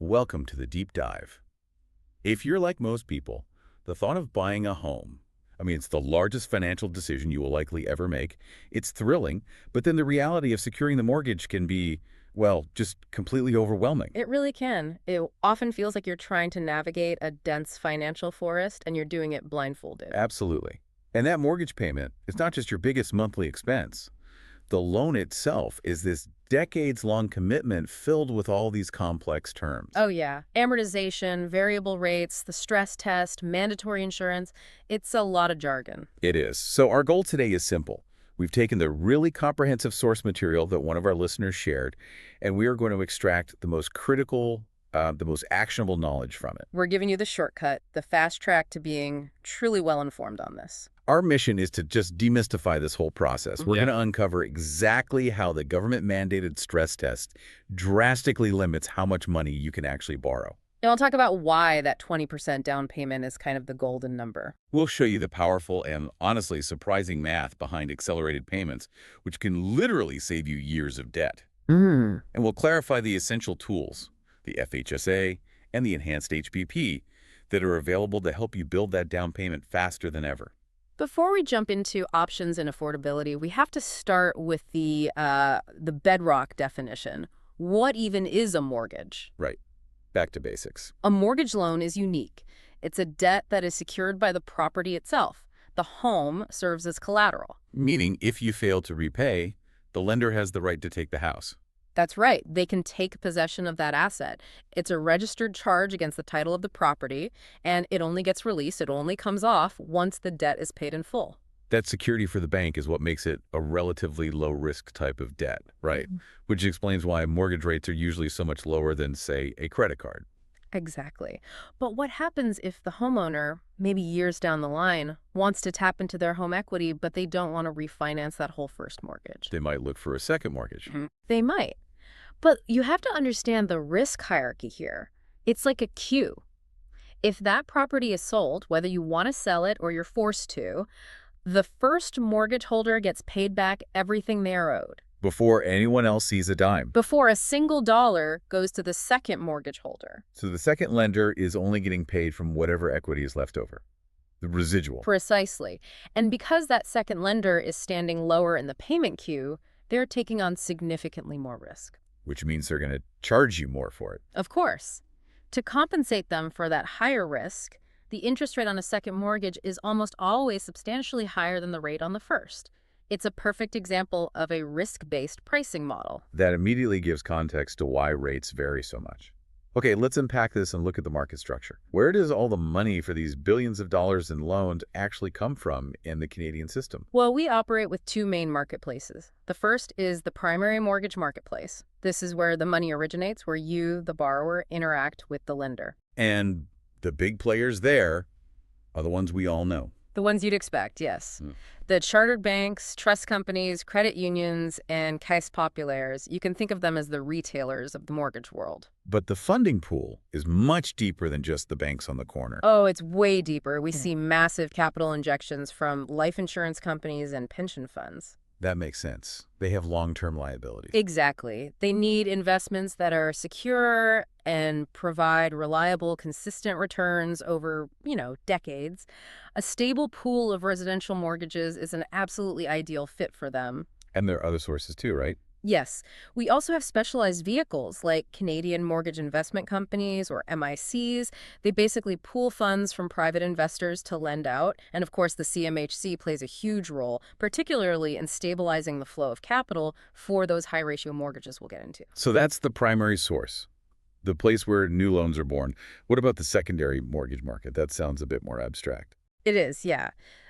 Welcome to the deep dive. If you're like most people, the thought of buying a home, it's the largest financial decision you will likely ever make. It's thrilling, but then the reality of securing the mortgage can be, well, just completely overwhelming. It really can. It often feels like you're trying to navigate a dense financial forest and you're doing it blindfolded. Absolutely. And that mortgage payment is not just your biggest monthly expense. The loan itself is this decades-long commitment filled with all these complex terms. Oh, yeah. Amortization, variable rates, the stress test, mandatory insurance. It's a lot of jargon. It is. So our goal today is simple. We've taken the really comprehensive source material that one of our listeners shared, and we are going to extract the most critical, the most actionable knowledge from it. We're giving you the shortcut, the fast track to being truly well-informed on this. Our mission is to just demystify this whole process. We're Yeah. going to uncover exactly how the government-mandated stress test drastically limits how much money you can actually borrow. And I'll talk about why that 20% down payment is kind of the golden number. We'll show you the powerful and honestly surprising math behind accelerated payments, which can literally save you years of debt. And we'll clarify the essential tools, the FHSA and the enhanced HPP, that are available to help you build that down payment faster than ever. Before we jump into options and affordability, we have to start with the bedrock definition. What even is a mortgage? Right. Back to basics. A mortgage loan is unique. It's a debt that is secured by the property itself. The home serves as collateral. Meaning, if you fail to repay, the lender has the right to take the house. That's right. They can take possession of that asset. It's a registered charge against the title of the property, and it only gets released, it only comes off once the debt is paid in full. That security for the bank is what makes it a relatively low-risk type of debt, right? Which explains why mortgage rates are usually so much lower than, say, a credit card. Exactly. But what happens if the homeowner, maybe years down the line, wants to tap into their home equity, but they don't want to refinance that whole first mortgage? They might look for a second mortgage. They might. But you have to understand the risk hierarchy here. It's like a queue. If that property is sold, whether you want to sell it or you're forced to, the first mortgage holder gets paid back everything they're owed Before anyone else sees a dime. before a single dollar goes to the second mortgage holder. So the second lender is only getting paid from whatever equity is left over. The residual. Precisely. And because that second lender is standing lower in the payment queue, they're taking on significantly more risk. Which means they're going to charge you more for it. Of course. To compensate them for that higher risk, the interest rate on a second mortgage is almost always substantially higher than the rate on the first. It's a perfect example of a risk-based pricing model. That immediately gives context to why rates vary so much. Okay, let's unpack this and look at the market structure. Where does all the money for these billions of dollars in loans actually come from in the Canadian system? Well, we operate with two main marketplaces. The first is the primary mortgage marketplace. This is where the money originates, where you, the borrower, interact with the lender. And the big players there are the ones we all know. The ones you'd expect, yes. The chartered banks, trust companies, credit unions, and caisse populaires, you can think of them as the retailers of the mortgage world. But the funding pool is much deeper than just the banks on the corner. Oh, it's way deeper. We see massive capital injections from life insurance companies and pension funds. That makes sense. They have long-term liabilities. Exactly. They need investments that are secure and provide reliable, consistent returns over, decades. A stable pool of residential mortgages is an absolutely ideal fit for them. And there are other sources too, right? Yes. We also have specialized vehicles like Canadian Mortgage Investment Companies, or MICs. They basically pool funds from private investors to lend out. And of course, the CMHC plays a huge role, particularly in stabilizing the flow of capital for those high-ratio mortgages we'll get into. So that's the primary source, the place where new loans are born. What about the secondary mortgage market? That sounds a bit more abstract. It is, yeah.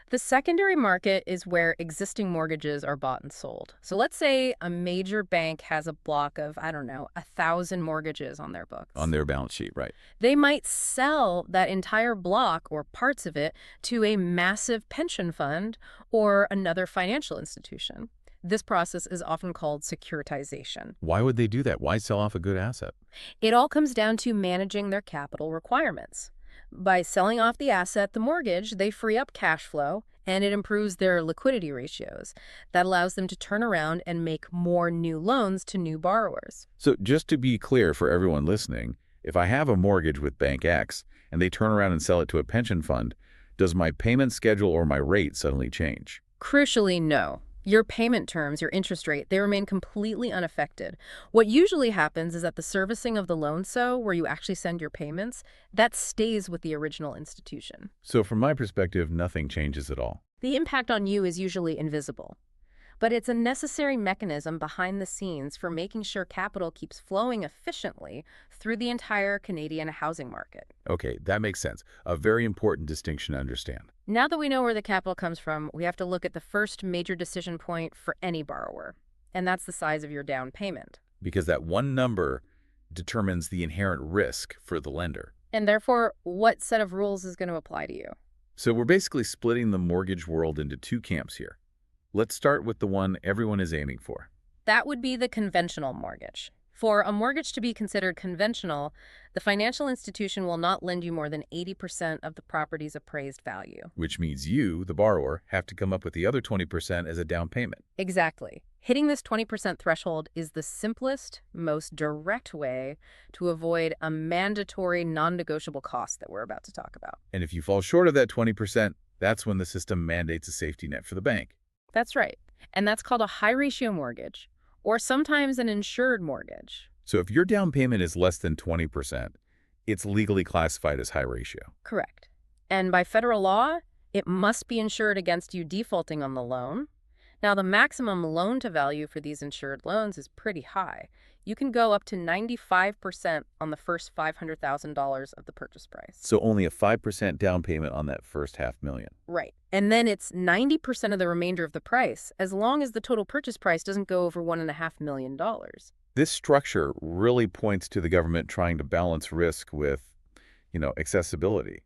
The secondary market is where existing mortgages are bought and sold. So let's say a major bank has a block of, 1,000 mortgages on their books. On their balance sheet, right. They might sell that entire block or parts of it to a massive pension fund or another financial institution. This process is often called securitization. Why would they do that? Why sell off a good asset? It all comes down to managing their capital requirements. By selling off the asset, the mortgage, they free up cash flow, and it improves their liquidity ratios. That allows them to turn around and make more new loans to new borrowers. So just to be clear for everyone listening, If I have a mortgage with Bank X and they turn around and sell it to a pension fund, does my payment schedule or my rate suddenly change? Crucially, no. Your payment terms, your interest rate, they remain completely unaffected. What usually happens is that the servicing of the loan, where you actually send your payments, that stays with the original institution. So from my perspective, nothing changes at all. The impact on you is usually invisible. But it's a necessary mechanism behind the scenes for making sure capital keeps flowing efficiently through the entire Canadian housing market. Okay, that makes sense. A very important distinction to understand. Now that we know where the capital comes from, we have to look at the first major decision point for any borrower, and that's the size of your down payment. Because that one number determines the inherent risk for the lender. And therefore, what set of rules is going to apply to you? So we're basically splitting the mortgage world into two camps here. Let's start with the one everyone is aiming for. That would be the conventional mortgage. For a mortgage to be considered conventional, the financial institution will not lend you more than 80% of the property's appraised value. Which means you, the borrower, have to come up with the other 20% as a down payment. Exactly. Hitting this 20% threshold is the simplest, most direct way to avoid a mandatory non-negotiable cost that we're about to talk about. And if you fall short of that 20%, that's when the system mandates a safety net for the bank. That's right. And that's called a high-ratio mortgage, or sometimes an insured mortgage. So if your down payment is less than 20%, it's legally classified as high ratio. Correct. And by federal law, it must be insured against you defaulting on the loan. Now, the maximum loan-to-value for these insured loans is pretty high. You can go up to 95% on the first $500,000 of the purchase price. So only a 5% down payment on that first $500,000. Right. And then it's 90% of the remainder of the price, as long as the total purchase price doesn't go over $1.5 million. This structure really points to the government trying to balance risk with, accessibility,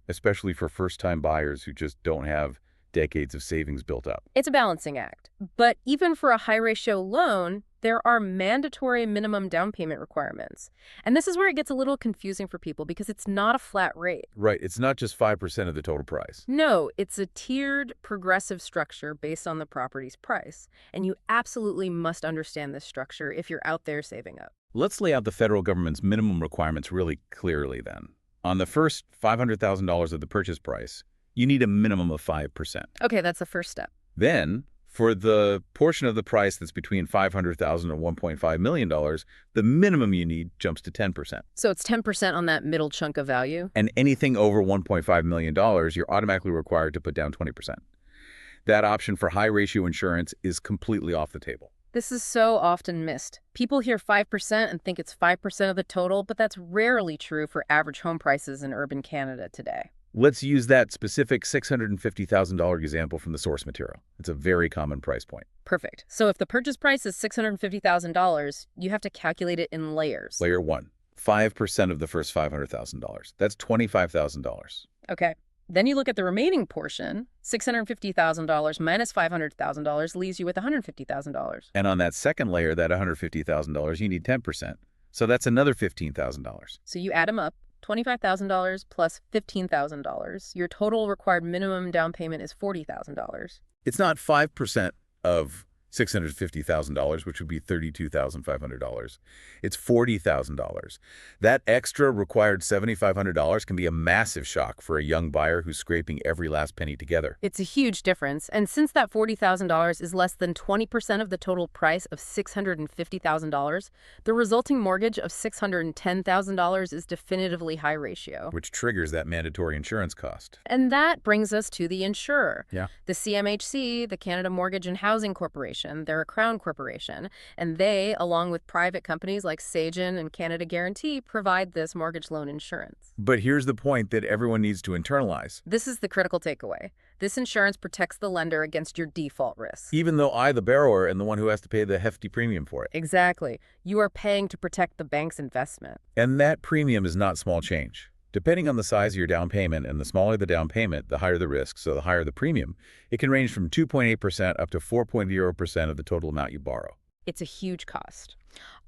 especially for first-time buyers who just don't have decades of savings built up. It's a balancing act. But even for a high-ratio loan, there are mandatory minimum down payment requirements. And this is where it gets a little confusing for people because it's not a flat rate. Right. It's not just 5% of the total price. No, it's a tiered, progressive structure based on the property's price. And you absolutely must understand this structure if you're out there saving up. Let's lay out the federal government's minimum requirements really clearly then. On the first $500,000 of the purchase price, you need a minimum of 5%. Okay, that's the first step. Then, for the portion of the price that's between $500,000 and $1.5 million, the minimum you need jumps to 10%. So it's 10% on that middle chunk of value? And anything over $1.5 million, you're automatically required to put down 20%. That option for high-ratio insurance is completely off the table. This is so often missed. People hear 5% and think it's 5% of the total, but that's rarely true for average home prices in urban Canada today. Let's use that specific $650,000 example from the source material. It's a very common price point. Perfect. So if the purchase price is $650,000, you have to calculate it in layers. Layer 1, 5% of the first $500,000. That's $25,000. Okay. Then you look at the remaining portion. $650,000 minus $500,000 leaves you with $150,000. And on that second layer, that $150,000, you need 10%. So that's another $15,000. So you add them up. $25,000 plus $15,000. Your total required minimum down payment is $40,000. It's not 5% of $650,000, which would be $32,500. It's $40,000. That extra required $7,500 can be a massive shock for a young buyer who's scraping every last penny together. It's a huge difference. And since that $40,000 is less than 20% of the total price of $650,000, the resulting mortgage of $610,000 is definitively high ratio. Which triggers that mandatory insurance cost. And that brings us to the insurer. Yeah. The CMHC, the Canada Mortgage and Housing Corporation. They're a crown corporation, and they, along with private companies like Sagen and Canada Guarantee, provide this mortgage loan insurance. But here's the point that everyone needs to internalize. This is the critical takeaway. This insurance protects the lender against your default risk. Even though I, the borrower, am the one who has to pay the hefty premium for it. Exactly. You are paying to protect the bank's investment. And that premium is not small change. Depending on the size of your down payment, and the smaller the down payment, the higher the risk, so the higher the premium, it can range from 2.8% up to 4.0% of the total amount you borrow. It's a huge cost.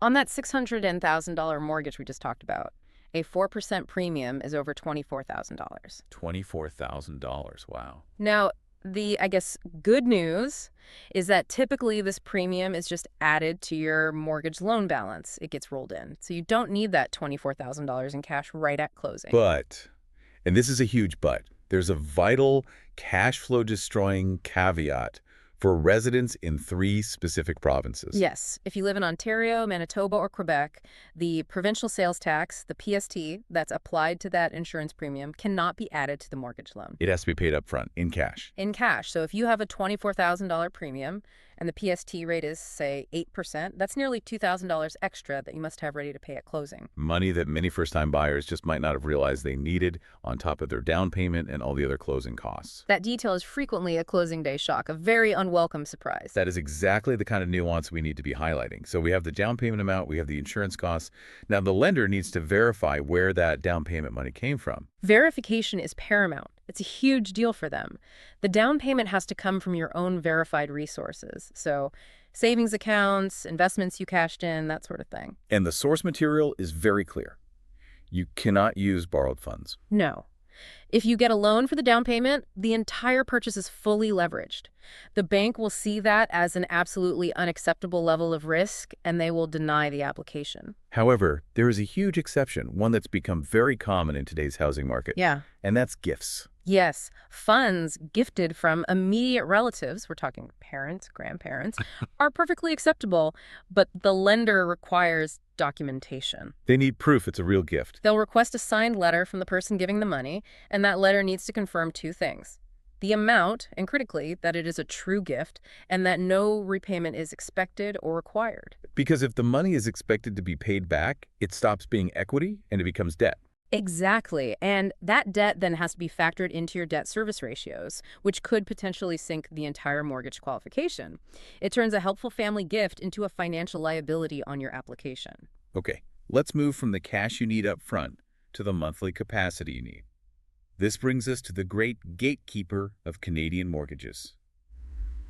On that $610,000 mortgage we just talked about, a 4% premium is over $24,000. $24,000, wow. Now, The, I guess, good news is that typically this premium is just added to your mortgage loan balance. It gets rolled in. So you don't need that $24,000 in cash right at closing. But, and this is a huge but, there's a vital cash flow destroying caveat for residents in 3 specific provinces. Yes, if you live in Ontario, Manitoba, or Quebec, the provincial sales tax, the PST, that's applied to that insurance premium cannot be added to the mortgage loan. It has to be paid up front, in cash. In cash. So if you have a $24,000 premium and the PST rate is, say, 8%, that's nearly $2,000 extra that you must have ready to pay at closing. Money that many first-time buyers just might not have realized they needed on top of their down payment and all the other closing costs. That detail is frequently a closing day shock, a very unwelcome surprise. That is exactly the kind of nuance we need to be highlighting. So we have the down payment amount, we have the insurance costs. Now the lender needs to verify where that down payment money came from. Verification is paramount. It's a huge deal for them. The down payment has to come from your own verified resources. So savings accounts, investments you cashed in, that sort of thing. And the source material is very clear. You cannot use borrowed funds. No. If you get a loan for the down payment, the entire purchase is fully leveraged. The bank will see that as an absolutely unacceptable level of risk, and they will deny the application. However, there is a huge exception, one that's become very common in today's housing market. Yeah. And that's gifts. Yes, funds gifted from immediate relatives, we're talking parents, grandparents, are perfectly acceptable, but the lender requires documentation. They need proof it's a real gift. They'll request a signed letter from the person giving the money, and that letter needs to confirm 2 things. The amount, and critically, that it is a true gift, and that no repayment is expected or required. Because if the money is expected to be paid back, it stops being equity and it becomes debt. Exactly. And that debt then has to be factored into your debt service ratios, which could potentially sink the entire mortgage qualification. It turns a helpful family gift into a financial liability on your application. Okay, let's move from the cash you need up front to the monthly capacity you need. This brings us to the great gatekeeper of Canadian mortgages,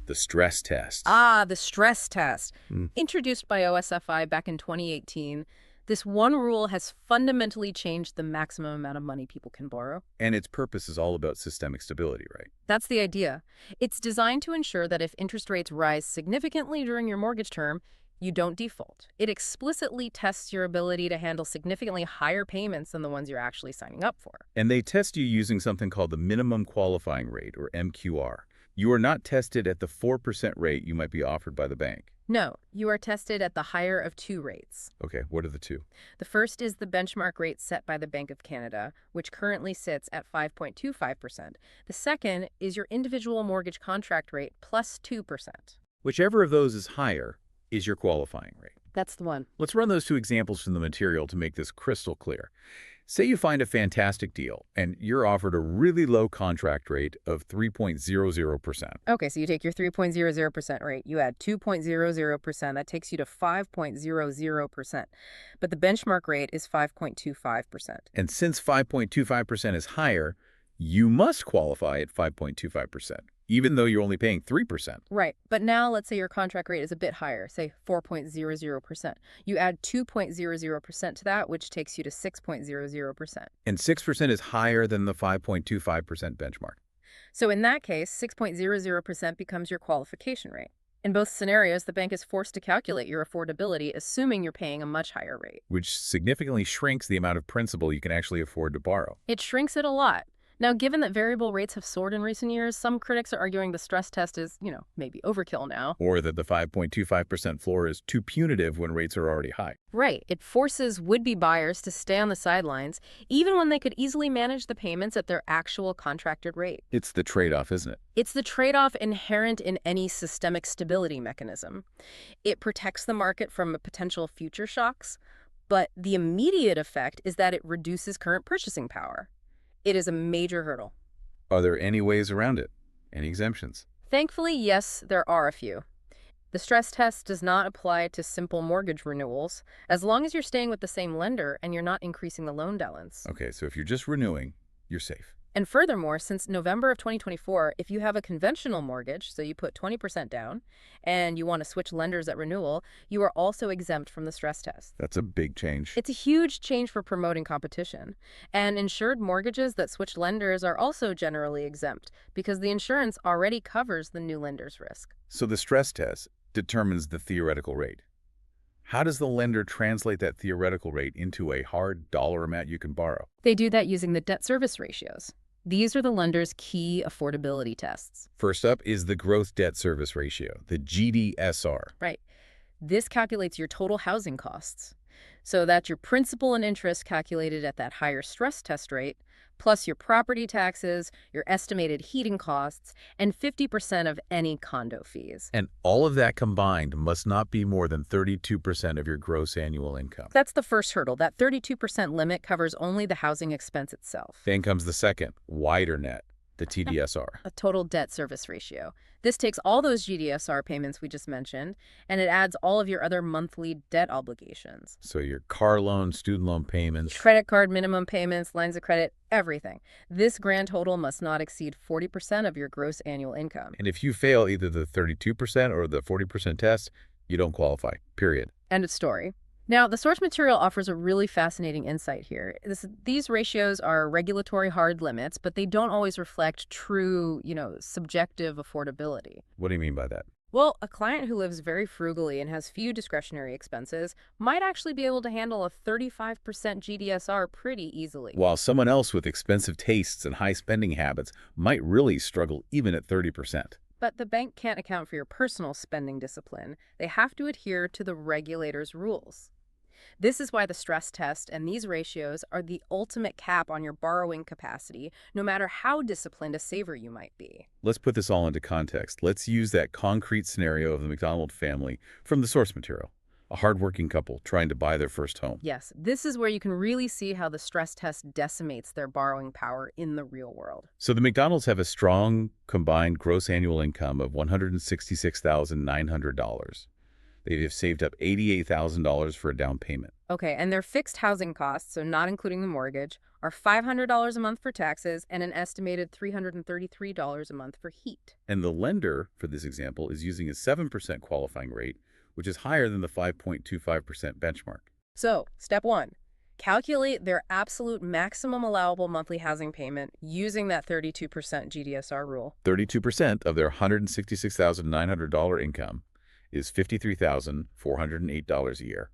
the stress test. Ah, the stress test. Introduced by OSFI back in 2018, this one rule has fundamentally changed the maximum amount of money people can borrow. And its purpose is all about systemic stability, right? That's the idea. It's designed to ensure that if interest rates rise significantly during your mortgage term, you don't default. It explicitly tests your ability to handle significantly higher payments than the ones you're actually signing up for. And they test you using something called the minimum qualifying rate, or MQR. You are not tested at the 4% rate you might be offered by the bank. No, you are tested at the higher of 2 rates. Okay, what are the 2? The first is the benchmark rate set by the Bank of Canada, which currently sits at 5.25%. The second is your individual mortgage contract rate plus 2%. Whichever of those is higher is your qualifying rate. That's the one. Let's run those 2 examples from the material to make this crystal clear. Say you find a fantastic deal and you're offered a really low contract rate of 3.00%. Okay, so you take your 3.00% rate, you add 2.00%, that takes you to 5.00%. But the benchmark rate is 5.25%. And since 5.25% is higher, you must qualify at 5.25%, even though you're only paying 3%. Right, but now let's say your contract rate is a bit higher, say 4.00%. You add 2.00% to that, which takes you to 6.00%. And 6% is higher than the 5.25% benchmark. So in that case, 6.00% becomes your qualification rate. In both scenarios, the bank is forced to calculate your affordability, assuming you're paying a much higher rate. Which significantly shrinks the amount of principal you can actually afford to borrow. It shrinks it a lot. Now, given that variable rates have soared in recent years, some critics are arguing the stress test is, maybe overkill now. Or that the 5.25% floor is too punitive when rates are already high. Right. It forces would-be buyers to stay on the sidelines, even when they could easily manage the payments at their actual contracted rate. It's the trade-off, isn't it? It's the trade-off inherent in any systemic stability mechanism. It protects the market from potential future shocks, but the immediate effect is that it reduces current purchasing power. It is a major hurdle. Are there any ways around it? Any exemptions? Thankfully, yes, there are a few. The stress test does not apply to simple mortgage renewals, as long as you're staying with the same lender and you're not increasing the loan balance. Okay, so if you're just renewing, you're safe. And furthermore, since November of 2024, if you have a conventional mortgage, so you put 20% down, and you want to switch lenders at renewal, you are also exempt from the stress test. That's a big change. It's a huge change for promoting competition. And insured mortgages that switch lenders are also generally exempt because the insurance already covers the new lender's risk. So the stress test determines the theoretical rate. How does the lender translate that theoretical rate into a hard dollar amount you can borrow? They do that using the debt service ratios. These are the lender's key affordability tests. First up is the gross debt service ratio, the GDSR. Right. This calculates your total housing costs. So that's your principal and interest calculated at that higher stress test rate, plus your property taxes, your estimated heating costs, and 50% of any condo fees. And all of that combined must not be more than 32% of your gross annual income. That's the first hurdle. That 32% limit covers only the housing expense itself. Then comes the second, wider net, the TDSR. A total debt service ratio. This takes all those GDSR payments we just mentioned, and it adds all of your other monthly debt obligations. So your car loan, student loan payments. Credit card minimum payments, lines of credit, everything. This grand total must not exceed 40% of your gross annual income. And if you fail either the 32% or the 40% test, you don't qualify, period. End of story. Now, the source material offers a really fascinating insight here. These ratios are regulatory hard limits, but they don't always reflect true, subjective affordability. What do you mean by that? Well, a client who lives very frugally and has few discretionary expenses might actually be able to handle a 35% GDSR pretty easily. While someone else with expensive tastes and high spending habits might really struggle even at 30%. But the bank can't account for your personal spending discipline. They have to adhere to the regulator's rules. This is why the stress test and these ratios are the ultimate cap on your borrowing capacity, no matter how disciplined a saver you might be. Let's put this all into context. Let's use that concrete scenario of the McDonald family from the source material. A hardworking couple trying to buy their first home. Yes, this is where you can really see how the stress test decimates their borrowing power in the real world. So the McDonalds have a strong combined gross annual income of $166,900. They have saved up $88,000 for a down payment. Okay, and their fixed housing costs, so not including the mortgage, are $500 a month for taxes and an estimated $333 a month for heat. And the lender, for this example, is using a 7% qualifying rate, which is higher than the 5.25% benchmark. So, step one, calculate their absolute maximum allowable monthly housing payment using that 32% GDSR rule. 32% of their $166,900 income is $53,408 a year.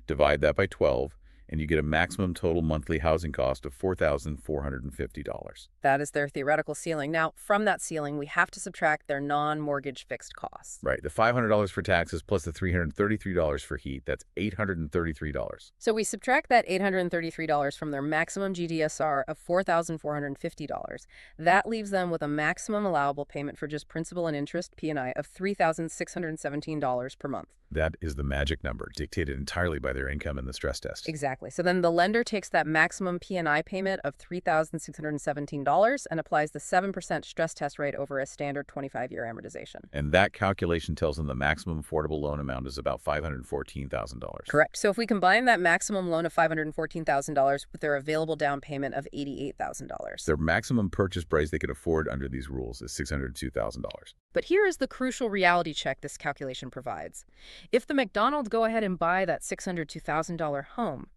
Divide that by 12, and you get a maximum total monthly housing cost of $4,450. That is their theoretical ceiling. Now, from that ceiling, we have to subtract their non-mortgage fixed costs. Right, the $500 for taxes plus the $333 for heat, that's $833. So we subtract that $833 from their maximum GDSR of $4,450. That leaves them with a maximum allowable payment for just principal and interest, P&I, of $3,617 per month. That is the magic number, dictated entirely by their income in the stress test. Exactly. So then the lender takes that maximum P&I payment of $3,617 and applies the 7% stress test rate over a standard 25-year amortization. And that calculation tells them the maximum affordable loan amount is about $514,000. Correct. So if we combine that maximum loan of $514,000 with their available down payment of $88,000. Their maximum purchase price they could afford under these rules is $602,000. But here is the crucial reality check this calculation provides. If the McDonald's go ahead and buy that $602,000 home,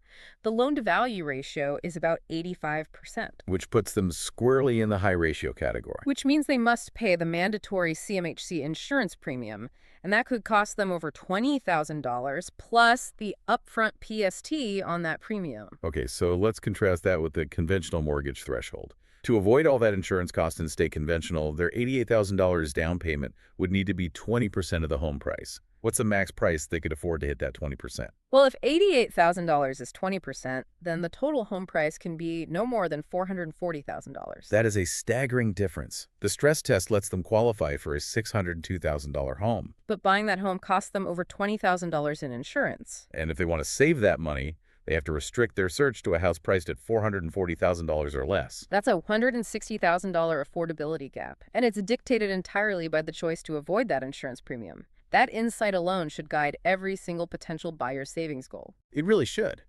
the loan-to-value ratio is about 85%. Which puts them squarely in the high ratio category. Which means they must pay the mandatory CMHC insurance premium, and that could cost them over $20,000 plus the upfront PST on that premium. Okay, so let's contrast that with the conventional mortgage threshold. To avoid all that insurance cost and stay conventional, their $88,000 down payment would need to be 20% of the home price. What's the max price they could afford to hit that 20%? Well, if $88,000 is 20%, then the total home price can be no more than $440,000. That is a staggering difference. The stress test lets them qualify for a $602,000 home. But buying that home costs them over $20,000 in insurance. And if they want to save that money, they have to restrict their search to a house priced at $440,000 or less. That's a $160,000 affordability gap, and it's dictated entirely by the choice to avoid that insurance premium. That insight alone should guide every single potential buyer's savings goal. It really should.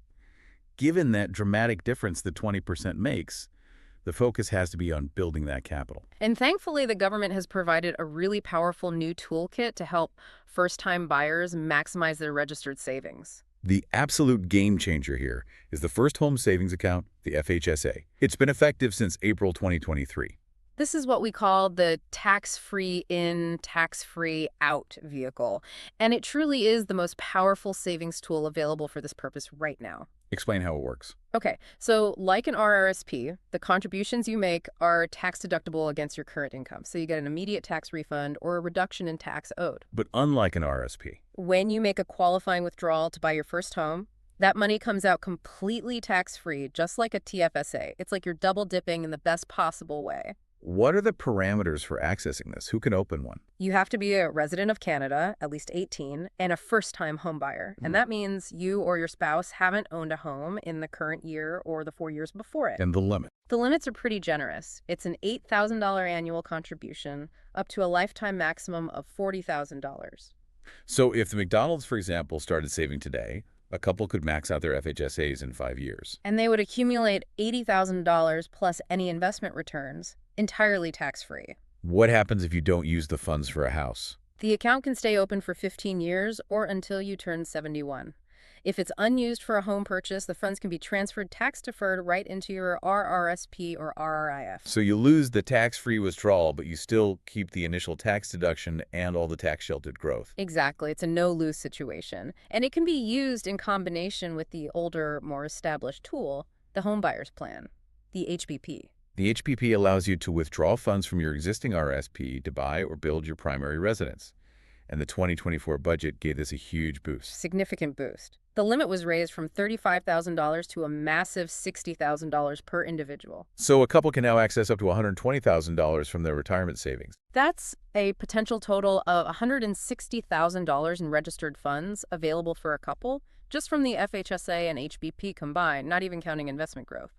Given that dramatic difference the 20% makes, The focus has to be on building that capital. And thankfully, the government has provided a really powerful new toolkit to help first-time buyers maximize their registered savings. The absolute game changer here is the First Home Savings Account, the FHSA. It's been effective since April 2023. This is what we call the tax-free in, tax-free out vehicle. And it truly is the most powerful savings tool available for this purpose right now. Explain how it works. Okay, so like an RRSP, the contributions you make are tax-deductible against your current income. So you get an immediate tax refund or a reduction in tax owed. But unlike an RSP, When you make a qualifying withdrawal to buy your first home, that money comes out completely tax-free, just like a TFSA. It's like you're double dipping in the best possible way. what are the parameters for accessing this? Who can open one? You have to be a resident of Canada, at least 18, and a first-time home buyer. And that means you or your spouse haven't owned a home in the current year or the 4 years before it. And the limit. The limits are pretty generous. It's an $8,000 annual contribution up to a lifetime maximum of $40,000. So if the McDonald's, for example, started saving today, a couple could max out their FHSAs in 5 years. And they would accumulate $80,000 plus any investment returns, entirely tax-free. What happens if you don't use the funds for a house? The account can stay open for 15 years or until you turn 71. If it's unused for a home purchase, the funds can be transferred tax-deferred right into your RRSP or RRIF. So you lose the tax-free withdrawal, but you still keep the initial tax deduction and all the tax-sheltered growth. Exactly. It's a no-lose situation. And it can be used in combination with the older, more established tool, the Home Buyers Plan, the HBP. The HPP allows you to withdraw funds from your existing RSP to buy or build your primary residence. And the 2024 budget gave this a huge boost. Significant boost. The limit was raised from $35,000 to a massive $60,000 per individual. So a couple can now access up to $120,000 from their retirement savings. That's a potential total of $160,000 in registered funds available for a couple, just from the FHSA and HBP combined, not even counting investment growth.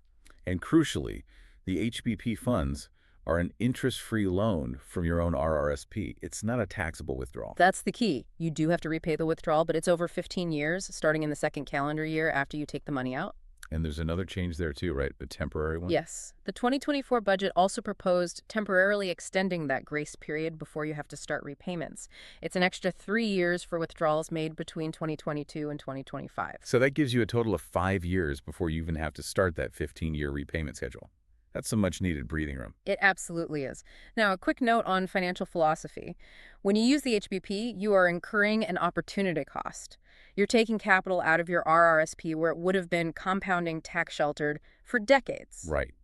And crucially, the HBP funds are an interest-free loan from your own RRSP. It's not a taxable withdrawal. That's the key. You do have to repay the withdrawal, but it's over 15 years, starting in the second calendar year after you take the money out. And there's another change there too, right? A temporary one? Yes. The 2024 budget also proposed temporarily extending that grace period before you have to start repayments. It's an extra 3 years for withdrawals made between 2022 and 2025. So that gives you a total of 5 years before you even have to start that 15-year repayment schedule. That's some much-needed breathing room. It absolutely is. Now, a quick note on financial philosophy. When you use the HBP, you are incurring an opportunity cost. You're taking capital out of your RRSP where it would have been compounding tax-sheltered for decades. Right.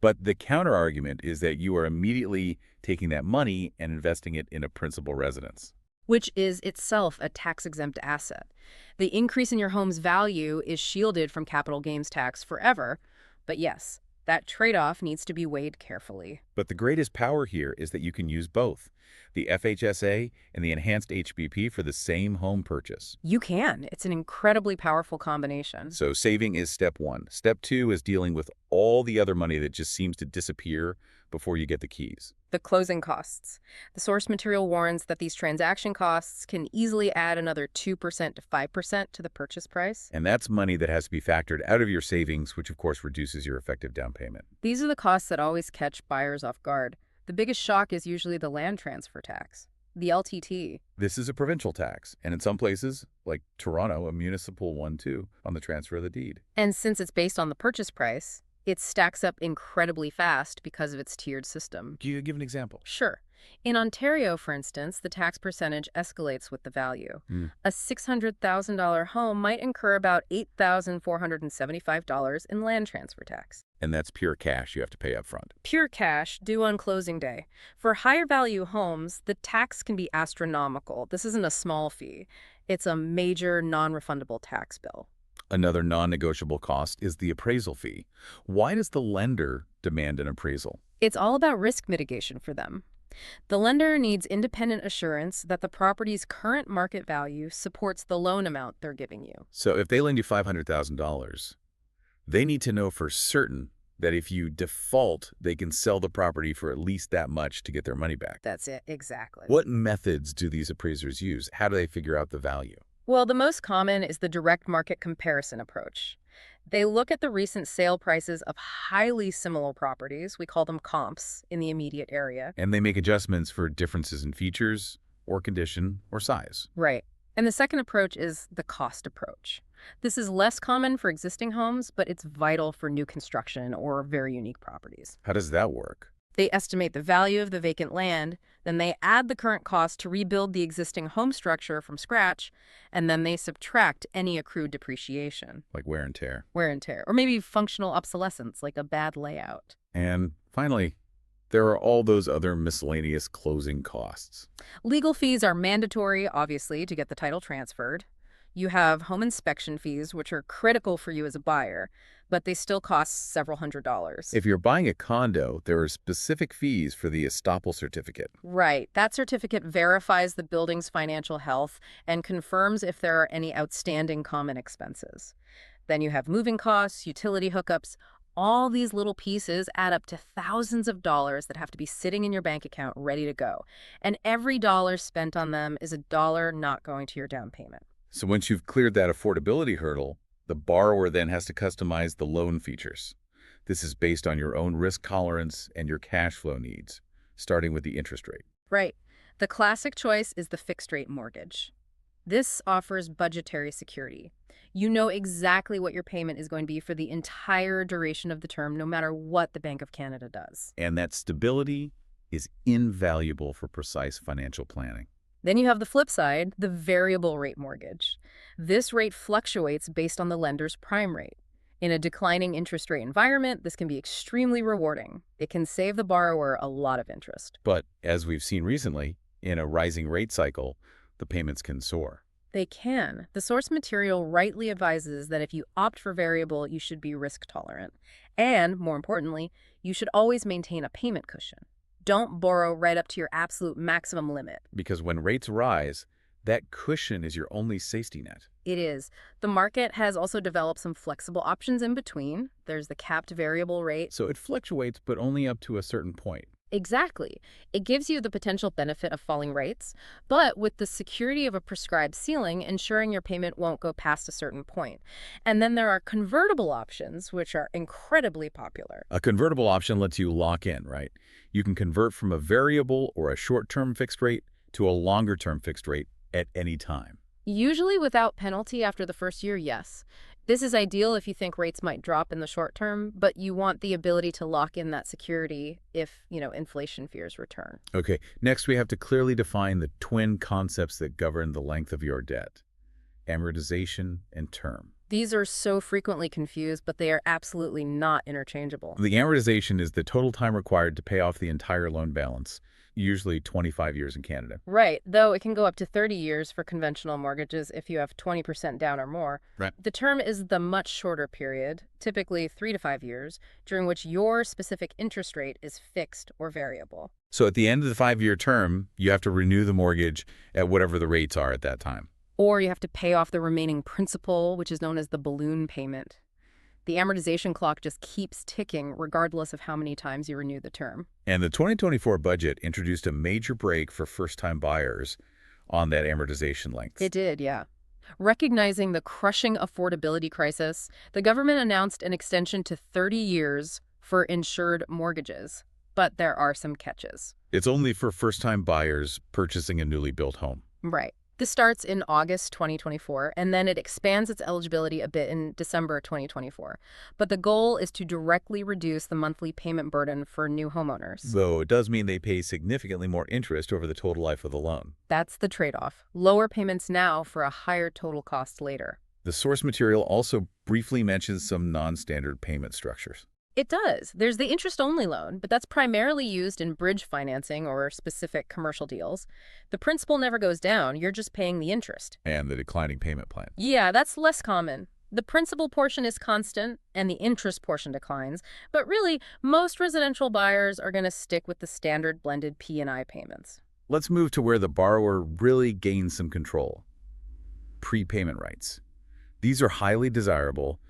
But the counter-argument is that you are immediately taking that money and investing it in a principal residence. Which is itself a tax-exempt asset. The increase in your home's value is shielded from capital gains tax forever. But yes, that trade-off needs to be weighed carefully. But the greatest power here is that you can use both, the FHSA and the enhanced HBP for the same home purchase. You can. It's an incredibly powerful combination. So saving is step one. Step two is dealing with all the other money that just seems to disappear before you get the keys. The closing costs. The source material warns that these transaction costs can easily add another 2% to 5% to the purchase price. And that's money that has to be factored out of your savings, which of course reduces your effective down payment. These are the costs that always catch buyers off guard. The biggest shock is usually the land transfer tax, the LTT. This is a provincial tax, and in some places, like Toronto, a municipal one too, on the transfer of the deed. And since it's based on the purchase price, it stacks up incredibly fast because of its tiered system. Can you give an example? Sure. In Ontario, for instance, the tax percentage escalates with the value. A $600,000 home might incur about $8,475 in land transfer tax. And that's pure cash you have to pay up front. Pure cash due on closing day. For higher value homes, the tax can be astronomical. This isn't a small fee. It's a major non-refundable tax bill. Another non-negotiable cost is the appraisal fee. Why does the lender demand an appraisal? It's all about risk mitigation for them. The lender needs independent assurance that the property's current market value supports the loan amount they're giving you. So if they lend you $500,000, they need to know for certain that if you default, they can sell the property for at least that much to get their money back. That's it, exactly. What methods do these appraisers use? How do they figure out the value? Well, the most common is the direct market comparison approach. They look at the recent sale prices of highly similar properties, we call them comps, in the immediate area. And they make adjustments for differences in features or condition or size. Right. And the second approach is the cost approach. This is less common for existing homes, but it's vital for new construction or very unique properties. How does that work? They estimate the value of the vacant land, then they add the current cost to rebuild the existing home structure from scratch, and then they subtract any accrued depreciation. Like wear and tear. Wear and tear, or maybe functional obsolescence, like a bad layout. And finally, there are all those other miscellaneous closing costs. Legal fees are mandatory, obviously, to get the title transferred. You have home inspection fees, which are critical for you as a buyer, but they still cost several $100s. If you're buying a condo, there are specific fees for the estoppel certificate. Right. That certificate verifies the building's financial health and confirms if there are any outstanding common expenses. Then you have moving costs, utility hookups. All these little pieces add up to thousands of dollars that have to be sitting in your bank account ready to go. And every dollar spent on them is a dollar not going to your down payment. So once you've cleared that affordability hurdle, the borrower then has to customize the loan features. This is based on your own risk tolerance and your cash flow needs, starting with the interest rate. Right. The classic choice is the fixed-rate mortgage. This offers budgetary security. You know exactly what your payment is going to be for the entire duration of the term, no matter what the Bank of Canada does. And that stability is invaluable for precise financial planning. Then you have the flip side, the variable rate mortgage. This rate fluctuates based on the lender's prime rate. In a declining interest rate environment, this can be extremely rewarding. It can save the borrower a lot of interest. But as we've seen recently, in a rising rate cycle, the payments can soar. They can. The source material rightly advises that if you opt for variable, you should be risk tolerant. And, more importantly, you should always maintain a payment cushion. Don't borrow right up to your absolute maximum limit. Because when rates rise, that cushion is your only safety net. It is. The market has also developed some flexible options in between. There's the capped variable rate. So it fluctuates, but only up to a certain point. Exactly. It gives you the potential benefit of falling rates, but with the security of a prescribed ceiling, ensuring your payment won't go past a certain point. And then there are convertible options, which are incredibly popular. A convertible option lets you lock in, right? You can convert from a variable or a short-term fixed rate to a longer-term fixed rate at any time. Usually without penalty after the first year, yes. This is ideal if you think rates might drop in the short term, but you want the ability to lock in that security if, inflation fears return. Okay, next we have to clearly define the twin concepts that govern the length of your debt: amortization and term. These are so frequently confused, but they are absolutely not interchangeable. The amortization is the total time required to pay off the entire loan balance, usually 25 years in Canada. Right, though it can go up to 30 years for conventional mortgages if you have 20% down or more. Right. The term is the much shorter period, typically 3 to 5 years, during which your specific interest rate is fixed or variable. So at the end of the 5-year term, you have to renew the mortgage at whatever the rates are at that time. Or you have to pay off the remaining principal, which is known as the balloon payment. The amortization clock just keeps ticking regardless of how many times you renew the term. And the 2024 budget introduced a major break for first-time buyers on that amortization length. It did, yeah. Recognizing the crushing affordability crisis, the government announced an extension to 30 years for insured mortgages. But there are some catches. It's only for first-time buyers purchasing a newly built home. Right. This starts in August 2024, and then it expands its eligibility a bit in December 2024. But the goal is to directly reduce the monthly payment burden for new homeowners. Though it does mean they pay significantly more interest over the total life of the loan. That's the trade-off. Lower payments now for a higher total cost later. The source material also briefly mentions some non-standard payment structures. It does. There's the interest-only loan, but that's primarily used in bridge financing or specific commercial deals. The principal never goes down. You're just paying the interest. And the declining payment plan. Yeah, that's less common. The principal portion is constant and the interest portion declines. But really, most residential buyers are going to stick with the standard blended P&I payments. Let's move to where the borrower really gains some control. Prepayment rights. These are highly desirable,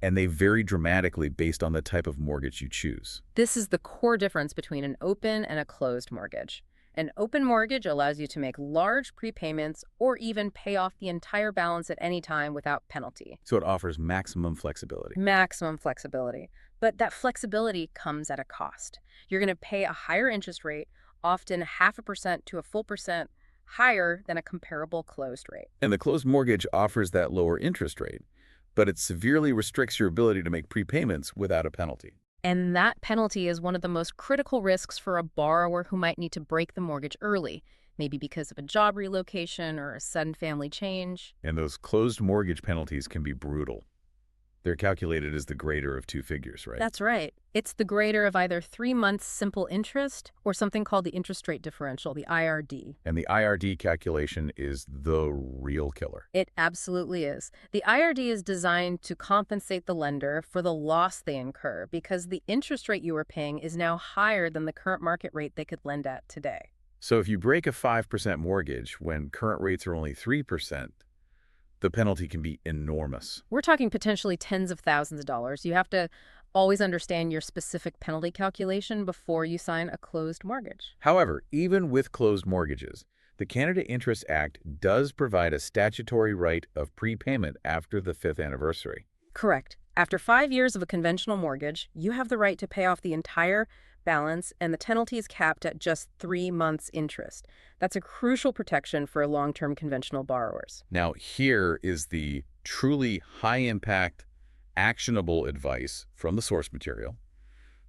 and they vary dramatically based on the type of mortgage you choose. This is the core difference between an open and a closed mortgage. An open mortgage allows you to make large prepayments or even pay off the entire balance at any time without penalty. So it offers maximum flexibility. Maximum flexibility. But that flexibility comes at a cost. You're going to pay a higher interest rate, often 0.5% to a full percent higher than a comparable closed rate. And the closed mortgage offers that lower interest rate, but it severely restricts your ability to make prepayments without a penalty. And that penalty is one of the most critical risks for a borrower who might need to break the mortgage early, maybe because of a job relocation or a sudden family change. And those closed mortgage penalties can be brutal. They're calculated as the greater of two figures, right? That's right. It's the greater of either 3 months simple interest or something called the interest rate differential, the IRD. And the IRD calculation is the real killer. It absolutely is. The IRD is designed to compensate the lender for the loss they incur because the interest rate you are paying is now higher than the current market rate they could lend at today. So if you break a 5% mortgage when current rates are only 3%, the penalty can be enormous. We're talking potentially tens of thousands of dollars. You have to always understand your specific penalty calculation before you sign a closed mortgage. However, even with closed mortgages, the Canada Interest Act does provide a statutory right of prepayment after the 5th anniversary. Correct. After 5 years of a conventional mortgage, you have the right to pay off the entire balance, and the penalty is capped at just 3 months interest. That's a crucial protection for long-term conventional borrowers. Now, here is the truly high-impact, actionable advice from the source material: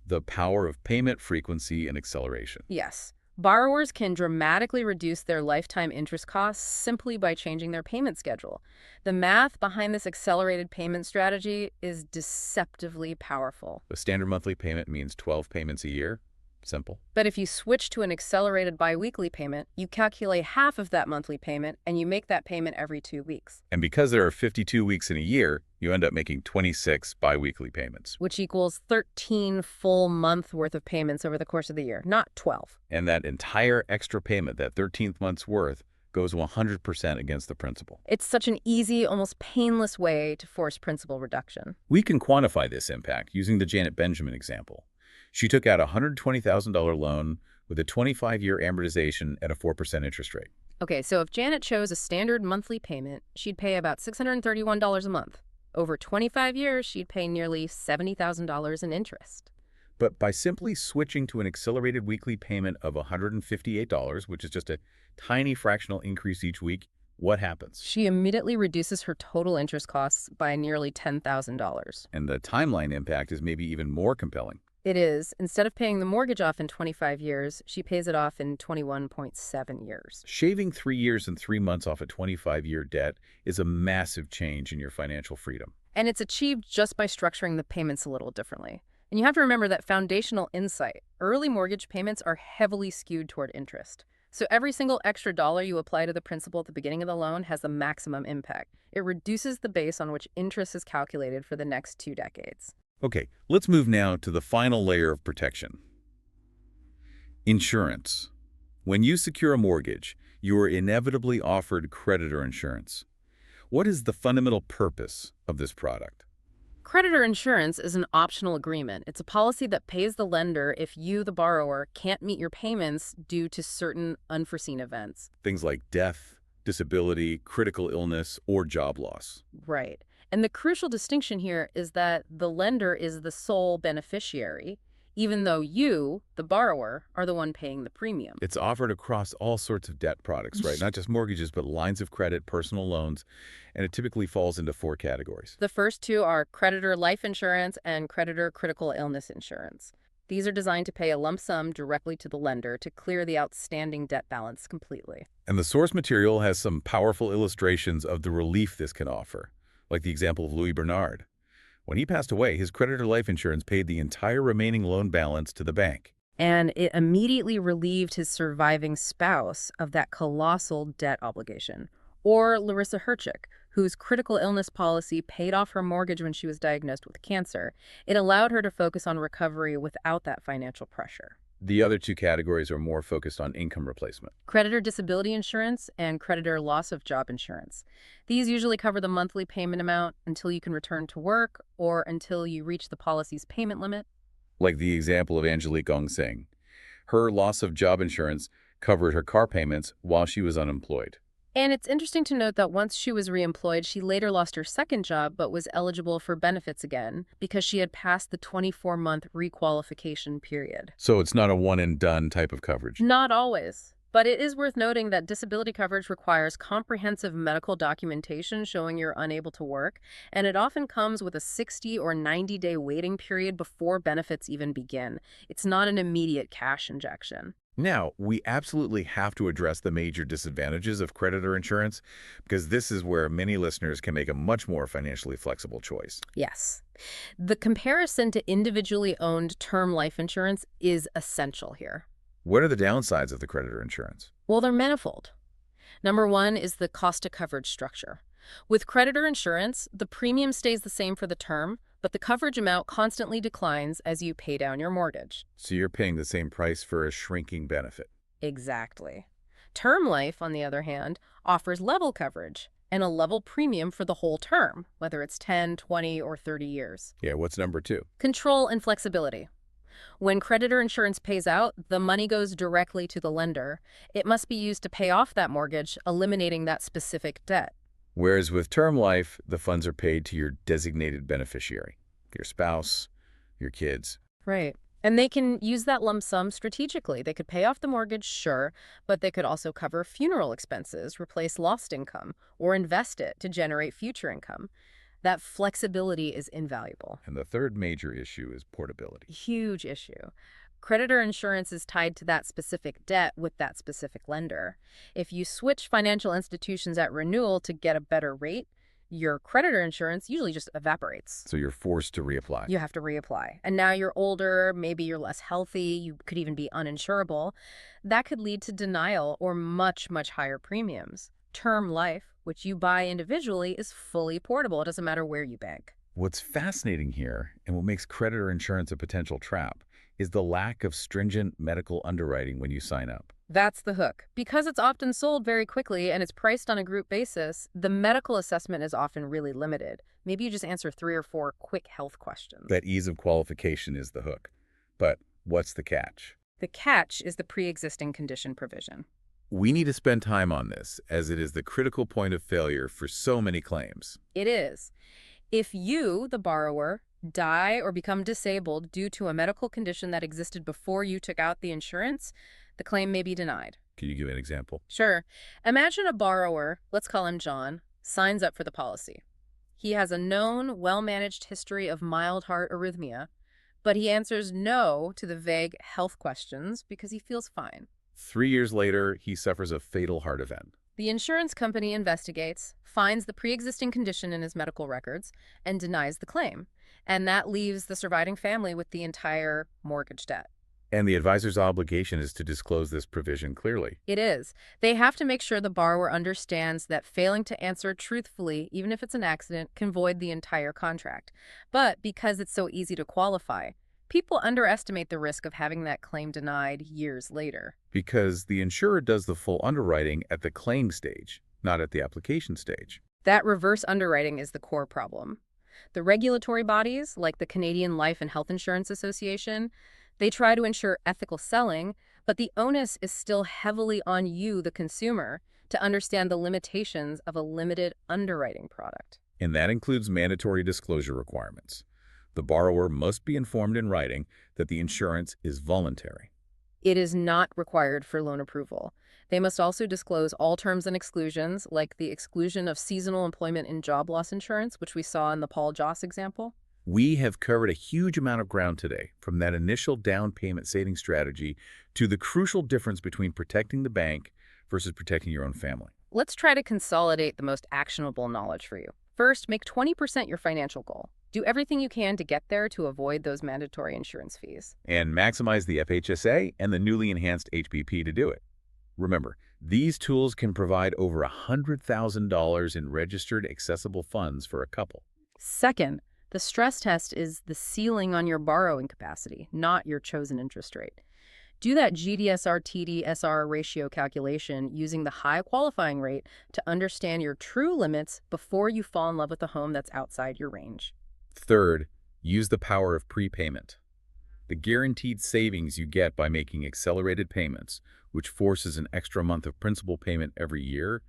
the power of payment frequency and acceleration. Yes. Borrowers can dramatically reduce their lifetime interest costs simply by changing their payment schedule. The math behind this accelerated payment strategy is deceptively powerful. A standard monthly payment means 12 payments a year. Simple. But if you switch to an accelerated biweekly payment, you calculate half of that monthly payment and you make that payment every 2 weeks. And because there are 52 weeks in a year, you end up making 26 biweekly payments. Which equals 13 full month worth of payments over the course of the year, not 12. And that entire extra payment, that 13th month's worth, goes 100% against the principal. It's such an easy, almost painless way to force principal reduction. We can quantify this impact using the Janet Benjamin example. She took out a $120,000 loan with a 25-year amortization at a 4% interest rate. Okay, so if Janet chose a standard monthly payment, she'd pay about $631 a month. Over 25 years, she'd pay nearly $70,000 in interest. But by simply switching to an accelerated weekly payment of $158, which is just a tiny fractional increase each week, what happens? She immediately reduces her total interest costs by nearly $10,000. And the timeline impact is maybe even more compelling. It is. Instead of paying the mortgage off in 25 years, she pays it off in 21.7 years. Shaving 3 years and 3 months off a 25-year debt is a massive change in your financial freedom. And it's achieved just by structuring the payments a little differently. And you have to remember that foundational insight. Early mortgage payments are heavily skewed toward interest. So every single extra dollar you apply to the principal at the beginning of the loan has the maximum impact. It reduces the base on which interest is calculated for the next 2 decades. Okay, let's move now to the final layer of protection. Insurance. When you secure a mortgage, you are inevitably offered creditor insurance. What is the fundamental purpose of this product? Creditor insurance is an optional agreement. It's a policy that pays the lender if you, the borrower, can't meet your payments due to certain unforeseen events. Things like death, disability, critical illness, or job loss. Right. And the crucial distinction here is that the lender is the sole beneficiary, even though you, the borrower, are the one paying the premium. It's offered across all sorts of debt products, right? Not just mortgages, but lines of credit, personal loans, and it typically falls into 4 categories. The first 2 are creditor life insurance and creditor critical illness insurance. These are designed to pay a lump sum directly to the lender to clear the outstanding debt balance completely. And the source material has some powerful illustrations of the relief this can offer, like the example of Louis Bernard. When he passed away, his creditor life insurance paid the entire remaining loan balance to the bank. And it immediately relieved his surviving spouse of that colossal debt obligation. Or Larissa Herchik, whose critical illness policy paid off her mortgage when she was diagnosed with cancer. It allowed her to focus on recovery without that financial pressure. The other 2 categories are more focused on income replacement. Creditor disability insurance and creditor loss of job insurance. These usually cover the monthly payment amount until you can return to work or until you reach the policy's payment limit. Like the example of Angelique Ong Singh. Her loss of job insurance covered her car payments while she was unemployed. And it's interesting to note that once she was reemployed, she later lost her second job but was eligible for benefits again because she had passed the 24-month requalification period. So it's not a one-and-done type of coverage. Not always. But it is worth noting that disability coverage requires comprehensive medical documentation showing you're unable to work, and it often comes with a 60 or 90-day waiting period before benefits even begin. It's not an immediate cash injection. Now, we absolutely have to address the major disadvantages of creditor insurance because this is where many listeners can make a much more financially flexible choice. Yes. The comparison to individually owned term life insurance is essential here. What are the downsides of the creditor insurance? Well, they're manifold. Number one is the cost of coverage structure. With creditor insurance, the premium stays the same for the term, but the coverage amount constantly declines as you pay down your mortgage. So you're paying the same price for a shrinking benefit. Exactly. Term life, on the other hand, offers level coverage and a level premium for the whole term, whether it's 10, 20, or 30 years. Yeah, what's number two? Control and flexibility. When creditor insurance pays out, the money goes directly to the lender. It must be used to pay off that mortgage, eliminating that specific debt. Whereas with term life, the funds are paid to your designated beneficiary, your spouse, your kids. Right. And they can use that lump sum strategically. They could pay off the mortgage, sure, but they could also cover funeral expenses, replace lost income, or invest it to generate future income. That flexibility is invaluable. And the third major issue is portability. Huge issue. Creditor insurance is tied to that specific debt with that specific lender. If you switch financial institutions at renewal to get a better rate, your creditor insurance usually just evaporates. So you're forced to reapply. You have to reapply. And now you're older, maybe you're less healthy, you could even be uninsurable. That could lead to denial or much, much higher premiums. Term life, which you buy individually, is fully portable. It doesn't matter where you bank. What's fascinating here, and what makes creditor insurance a potential trap, is the lack of stringent medical underwriting when you sign up. That's the hook. Because it's often sold very quickly and it's priced on a group basis, the medical assessment is often really limited. Maybe you just answer 3 or 4 quick health questions. That ease of qualification is the hook. But what's the catch? The catch is the pre-existing condition provision. We need to spend time on this, as it is the critical point of failure for so many claims. It is. If you, the borrower, die or become disabled due to a medical condition that existed before you took out the insurance, the claim may be denied. Can you give an example? Sure. Imagine a borrower, let's call him John, signs up for the policy. He has a known, well-managed history of mild heart arrhythmia, but he answers no to the vague health questions because he feels fine. 3 years later, he suffers a fatal heart event. The insurance company investigates, finds the pre-existing condition in his medical records, and denies the claim. And that leaves the surviving family with the entire mortgage debt. And the advisor's obligation is to disclose this provision clearly. It is. They have to make sure the borrower understands that failing to answer truthfully, even if it's an accident, can void the entire contract. But because it's so easy to qualify, people underestimate the risk of having that claim denied years later. Because the insurer does the full underwriting at the claim stage, not at the application stage. That reverse underwriting is the core problem. The regulatory bodies, like the Canadian Life and Health Insurance Association, they try to ensure ethical selling, but the onus is still heavily on you, the consumer, to understand the limitations of a limited underwriting product. And that includes mandatory disclosure requirements. The borrower must be informed in writing that the insurance is voluntary. It is not required for loan approval. They must also disclose all terms and exclusions, like the exclusion of seasonal employment and job loss insurance, which we saw in the Paul Joss example. We have covered a huge amount of ground today, from that initial down payment saving strategy to the crucial difference between protecting the bank versus protecting your own family. Let's try to consolidate the most actionable knowledge for you. First, make 20% your financial goal. Do everything you can to get there to avoid those mandatory insurance fees. And maximize the FHSA and the newly enhanced HBP to do it. Remember, these tools can provide over $100,000 in registered accessible funds for a couple. Second, the stress test is the ceiling on your borrowing capacity, not your chosen interest rate. Do that GDSR-TDSR ratio calculation using the high qualifying rate to understand your true limits before you fall in love with a home that's outside your range. Third, use the power of prepayment. The guaranteed savings you get by making accelerated payments, which forces an extra month of principal payment every year,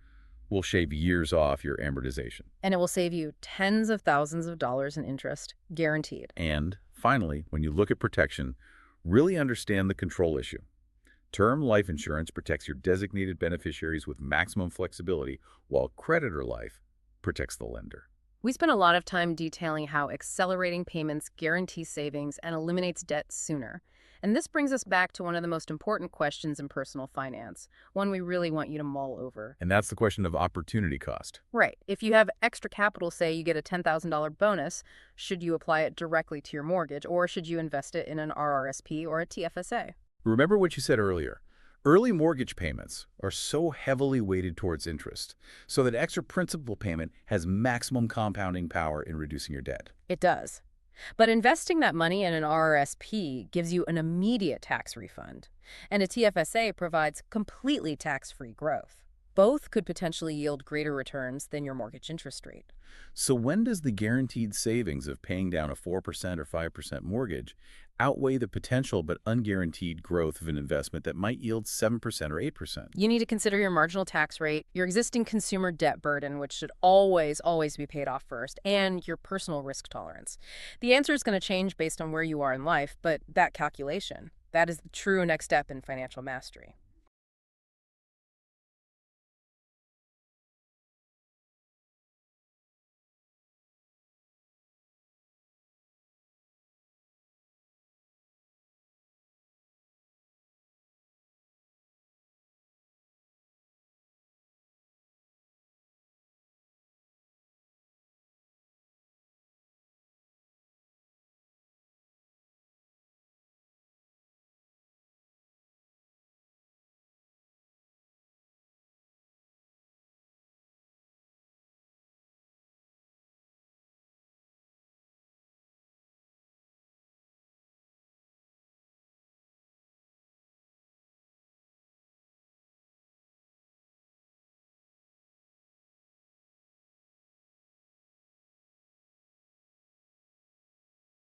will shave years off your amortization. And it will save you tens of thousands of dollars in interest, guaranteed. And finally, when you look at protection, really understand the control issue. Term life insurance protects your designated beneficiaries with maximum flexibility, while creditor life protects the lender. We spent a lot of time detailing how accelerating payments guarantees savings and eliminates debt sooner. And this brings us back to one of the most important questions in personal finance, one we really want you to mull over. And that's the question of opportunity cost. Right. If you have extra capital, say you get a $10,000 bonus, should you apply it directly to your mortgage, or should you invest it in an RRSP or a TFSA? Remember what you said earlier. Early mortgage payments are so heavily weighted towards interest, so that extra principal payment has maximum compounding power in reducing your debt. It does. But investing that money in an RRSP gives you an immediate tax refund, and a TFSA provides completely tax-free growth. Both could potentially yield greater returns than your mortgage interest rate. So when does the guaranteed savings of paying down a 4% or 5% mortgage outweigh the potential but unguaranteed growth of an investment that might yield 7% or 8%? You need to consider your marginal tax rate, your existing consumer debt burden, which should always be paid off first, and your personal risk tolerance. The answer is going to change based on where you are in life, but that calculation, that is the true next step in financial mastery.